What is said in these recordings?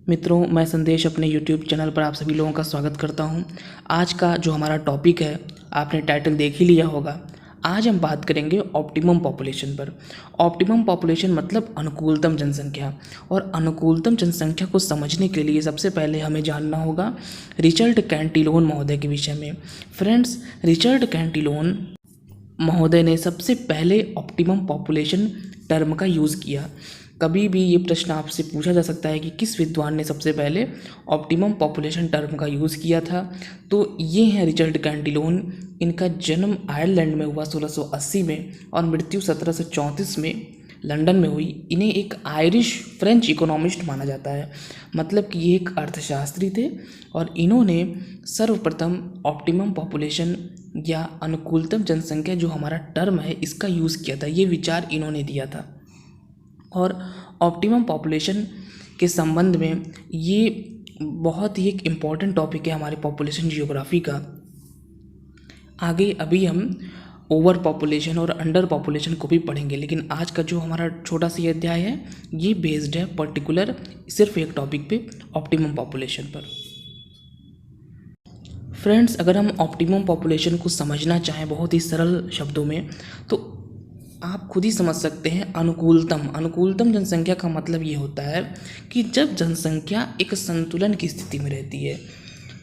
मित्रों, मैं संदेश अपने YouTube चैनल पर आप सभी लोगों का स्वागत करता हूं। आज का जो हमारा टॉपिक है, आपने टाइटल देख ही लिया होगा। आज हम बात करेंगे ऑप्टिमम पॉपुलेशन पर। ऑप्टिमम पॉपुलेशन मतलब अनुकूलतम जनसंख्या। और अनुकूलतम जनसंख्या को समझने के लिए सबसे पहले हमें जानना होगा रिचर्ड कैंटिलोन महोदय के विषय में। फ्रेंड्स, रिचर्ड कैंटिलोन महोदय ने सबसे पहले ऑप्टिमम पॉपुलेशन टर्म का यूज़ किया। कभी भी ये प्रश्न आपसे पूछा जा सकता है कि किस विद्वान ने सबसे पहले ऑप्टिमम पॉपुलेशन टर्म का यूज़ किया था, तो ये हैं रिचर्ड कैंटिलोन। इनका जन्म आयरलैंड में हुआ 1680 में और मृत्यु 1734 में लंदन में हुई। इन्हें एक आयरिश फ्रेंच इकोनॉमिस्ट माना जाता है, मतलब कि ये एक अर्थशास्त्री थे और इन्होंने सर्वप्रथम ऑप्टिमम पॉपुलेशन या अनुकूलतम जनसंख्या जो हमारा टर्म है इसका यूज़ किया था। ये विचार इन्होंने दिया था। और ऑप्टिमम पॉपुलेशन के संबंध में ये बहुत ही एक इम्पॉर्टेंट टॉपिक है हमारे पॉपुलेशन जियोग्राफी का। आगे अभी हम ओवर पॉपुलेशन और अंडर पॉपुलेशन को भी पढ़ेंगे, लेकिन आज का जो हमारा छोटा सा अध्याय है ये बेस्ड है पर्टिकुलर सिर्फ एक टॉपिक पे, ऑप्टिमम पॉपुलेशन पर। फ्रेंड्स, अगर हम ऑप्टिमम पॉपुलेशन को समझना चाहें बहुत ही सरल शब्दों में, तो आप खुद ही समझ सकते हैं। अनुकूलतम जनसंख्या का मतलब ये होता है कि जब जनसंख्या एक संतुलन की स्थिति में रहती है।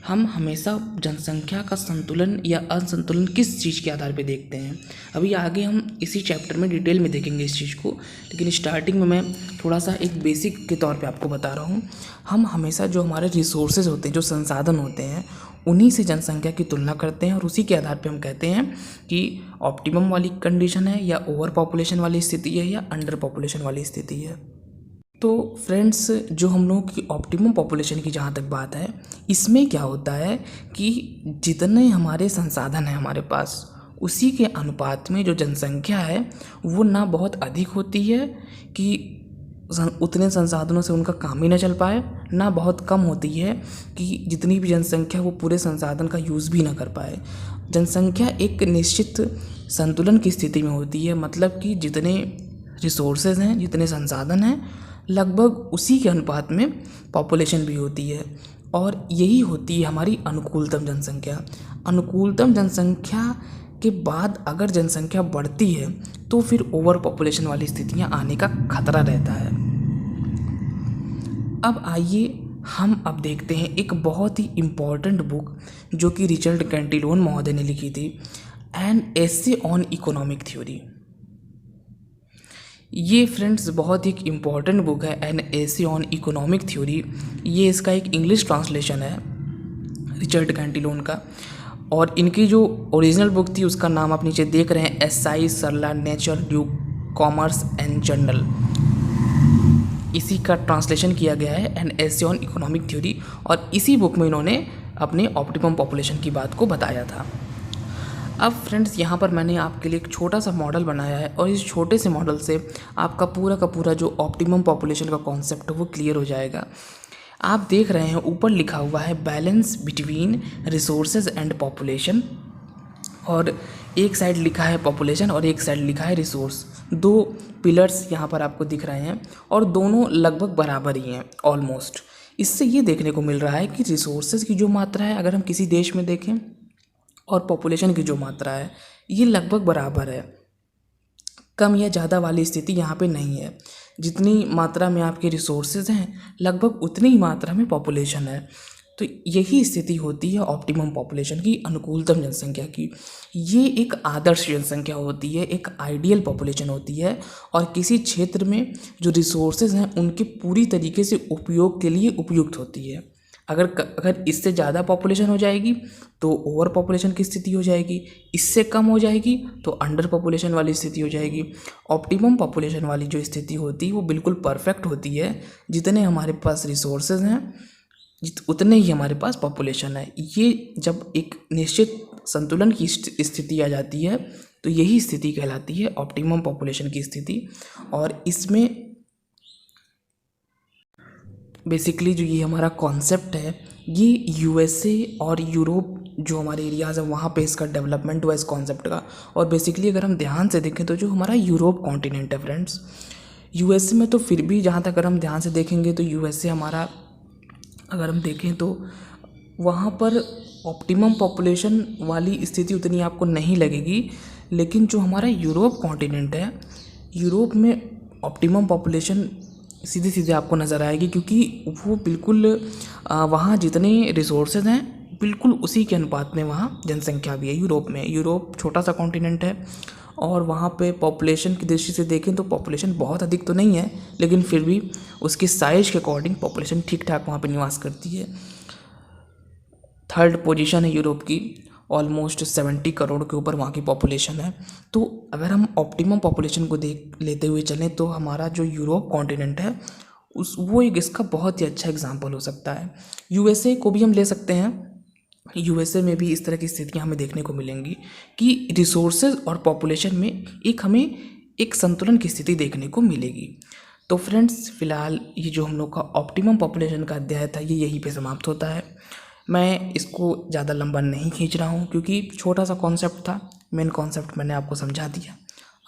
हम हमेशा जनसंख्या का संतुलन या असंतुलन किस चीज़ के आधार पर देखते हैं, अभी आगे हम इसी चैप्टर में डिटेल में देखेंगे इस चीज़ को, लेकिन स्टार्टिंग में मैं थोड़ा सा एक बेसिक के तौर पे आपको बता रहा हूँ। हम हमेशा जो हमारे रिसोर्सेज होते हैं, जो संसाधन होते हैं, उन्हीं से जनसंख्या की तुलना करते हैं और उसी के आधार पे हम कहते हैं कि ऑप्टिमम वाली कंडीशन है या ओवर पॉपुलेशन वाली स्थिति है या अंडर पॉपुलेशन वाली स्थिति है। तो फ्रेंड्स, जो हम लोगों की ऑप्टिमम पॉपुलेशन की जहाँ तक बात है, इसमें क्या होता है कि जितने हमारे संसाधन हैं हमारे पास, उसी के अनुपात में जो जनसंख्या है वो ना बहुत अधिक होती है कि उतने संसाधनों से उनका काम ही ना चल पाए, ना बहुत कम होती है कि जितनी भी जनसंख्या वो पूरे संसाधन का यूज़ भी ना कर पाए। जनसंख्या एक निश्चित संतुलन की स्थिति में होती है, मतलब कि जितने रिसोर्सेज हैं, जितने संसाधन हैं, लगभग उसी के अनुपात में पॉपुलेशन भी होती है। और यही होती है हमारी अनुकूलतम जनसंख्या। अनुकूलतम जनसंख्या के बाद अगर जनसंख्या बढ़ती है तो फिर ओवर पॉपुलेशन वाली स्थितियां आने का खतरा रहता है। अब आइए हम अब देखते हैं एक बहुत ही इम्पॉर्टेंट बुक जो कि रिचर्ड कैंटिलोन महोदय ने लिखी थी, N essay on economic theory. ये फ्रेंड्स बहुत ही इम्पॉर्टेंट बुक है, an essay on economic theory. ये इसका एक इंग्लिश ट्रांसलेशन है रिचर्ड कैंटिलोन का, और इनकी जो ओरिजिनल बुक थी उसका नाम आप नीचे देख रहे हैं, एसआई सरला नेचर ड्यू कॉमर्स एंड जर्नल। इसी का ट्रांसलेशन किया गया है, an essay on economic theory, और इसी बुक में इन्होंने अपने ऑप्टिमम पॉपुलेशन की बात को बताया था। अब फ्रेंड्स, यहाँ पर मैंने आपके लिए एक छोटा सा मॉडल बनाया है और इस छोटे से मॉडल से आपका पूरा का पूरा जो ऑप्टिमम पॉपुलेशन का कॉन्सेप्ट है वो क्लियर हो जाएगा। आप देख रहे हैं ऊपर लिखा हुआ है balance between resources and population, और एक साइड लिखा है पॉपुलेशन और एक साइड लिखा है रिसोर्स। दो पिलर्स यहाँ पर आपको दिख रहे हैं और दोनों लगभग बराबर ही हैं ऑलमोस्ट। इससे ये देखने को मिल रहा है कि रिसोर्सेज की जो मात्रा है अगर हम किसी देश में देखें और पॉपुलेशन की जो मात्रा है ये लगभग बराबर है, कम या ज़्यादा वाली स्थिति यहाँ पे नहीं है। जितनी मात्रा में आपके रिसोर्सेज हैं लगभग उतनी ही मात्रा में पॉपुलेशन है। तो यही स्थिति होती है ऑप्टिमम पॉपुलेशन की, अनुकूलतम जनसंख्या की। ये एक आदर्श जनसंख्या होती है, एक आइडियल पॉपुलेशन होती है, और किसी क्षेत्र में जो रिसोर्सेज हैं उनके पूरी तरीके से उपयोग के लिए उपयुक्त होती है। अगर इससे ज़्यादा पॉपुलेशन हो जाएगी तो ओवर पॉपुलेशन की स्थिति हो जाएगी, इससे कम हो जाएगी तो अंडर पॉपुलेशन वाली स्थिति हो जाएगी। ऑप्टिमम पॉपुलेशन वाली जो स्थिति होती है वो बिल्कुल परफेक्ट होती है, जितने हमारे पास रिसोर्सेज हैं उतने ही हमारे पास पॉपुलेशन है। ये जब एक निश्चित संतुलन की स्थिति आ जाती है तो यही स्थिति कहलाती है ऑप्टिमम पॉपुलेशन की स्थिति। और इसमें बेसिकली जो ये हमारा कॉन्सेप्ट है ये यूएसए और यूरोप जो हमारे एरियाज़ हैं वहाँ पे इसका डेवलपमेंट हुआ इस कॉन्सेप्ट का। और बेसिकली अगर हम ध्यान से देखें तो जो हमारा यूरोप कॉन्टिनेंट है फ्रेंड्स, यूएसए में तो फिर भी जहाँ तक अगर हम ध्यान से देखेंगे तो यूएसए हमारा अगर हम देखें तो वहाँ पर ऑप्टिमम पॉपुलेशन वाली स्थिति उतनी आपको नहीं लगेगी, लेकिन जो हमारा यूरोप कॉन्टिनेंट है, यूरोप में ऑप्टिमम पॉपुलेशन सीधे सीधे आपको नज़र आएगी, क्योंकि वो बिल्कुल वहाँ जितने रिसोर्सेज हैं बिल्कुल उसी के अनुपात में वहाँ जनसंख्या भी है यूरोप में। यूरोप छोटा सा कॉन्टिनेंट है और वहाँ पे पॉपुलेशन की दृष्टि से देखें तो पॉपुलेशन बहुत अधिक तो नहीं है, लेकिन फिर भी उसकी साइज़ के अकॉर्डिंग पॉपुलेशन ठीक ठाक वहाँ पे निवास करती है। 3rd पोजीशन है यूरोप की, ऑलमोस्ट 70 करोड़ के ऊपर वहाँ की पॉपुलेशन है। तो अगर हम ऑप्टिमम पॉपुलेशन को देख लेते हुए चलें तो हमारा जो यूरोप कॉन्टिनेंट है वो एक इसका बहुत ही अच्छा एग्जाम्पल हो सकता है। यूएसए को भी हम ले सकते हैं। यूएसए में भी इस तरह की स्थितियाँ हमें देखने को मिलेंगी कि रिसोर्सेज और पॉपुलेशन में हमें एक संतुलन की स्थिति देखने को मिलेगी। तो फ्रेंड्स, फ़िलहाल ये जो हम लोग का ऑप्टिमम पॉपुलेशन का अध्याय था ये यहीं पे समाप्त होता है। मैं इसको ज़्यादा लंबा नहीं खींच रहा हूँ, क्योंकि छोटा सा कॉन्सेप्ट था, मेन कॉन्सेप्ट मैंने आपको समझा दिया।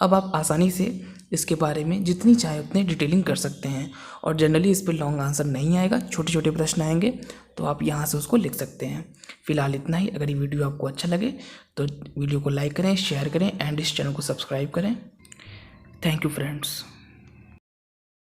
अब आप आसानी से इसके बारे में जितनी चाहे उतने डिटेलिंग कर सकते हैं, और जनरली इस पर लॉन्ग आंसर नहीं आएगा, छोटे छोटे प्रश्न आएंगे, तो आप यहाँ से उसको लिख सकते हैं। फ़िलहाल इतना ही। अगर ये वीडियो आपको अच्छा लगे तो वीडियो को लाइक करें, शेयर करें एंड इस चैनल को सब्सक्राइब करें। Thank you friends.